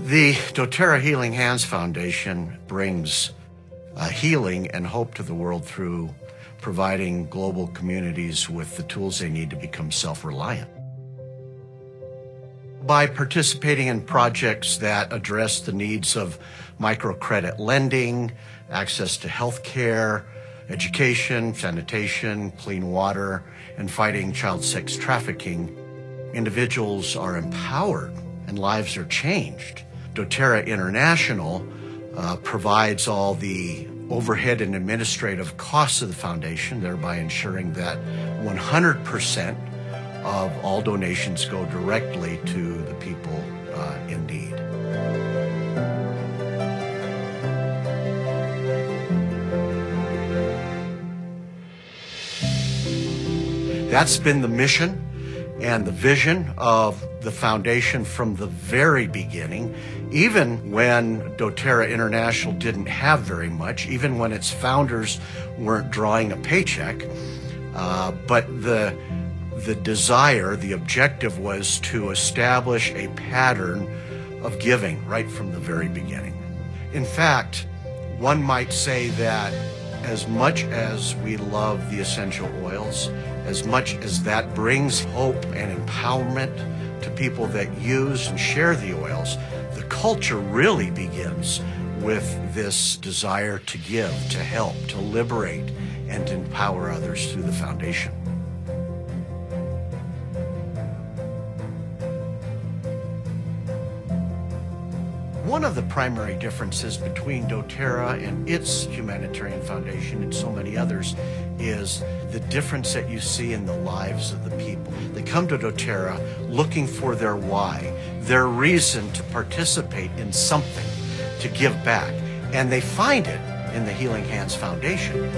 The doTerra Healing Hands Foundation brings healing and hope to the world through providing global communities with the tools they need to become self-reliant. By participating in projects that address the needs of microcredit lending, access to health care, education, sanitation, clean water, and fighting child sex trafficking, individuals are empowered and lives are changed. doTerra International provides all the overhead and administrative costs of the foundation, thereby ensuring that 100% of all donations go directly to the people in need. That's been the mission and the vision of the foundation from the very beginning, even when doTerra International didn't have very much, even when its founders weren't drawing a paycheck. But the desire, the objective was to establish a pattern of giving right from the very beginning. In fact, one might say that as much as we love the essential oils, as much as that brings hope and empowerment to people that use and share the oils, the culture really begins with this desire to give, to help, to liberate, and to empower others through the foundation. One of the primary differences between doTerra and its humanitarian foundation and so many others is the difference that you see in the lives of the people. They come to doTerra looking for their why, their reason to participate in something, to give back, and they find it in the Healing Hands Foundation.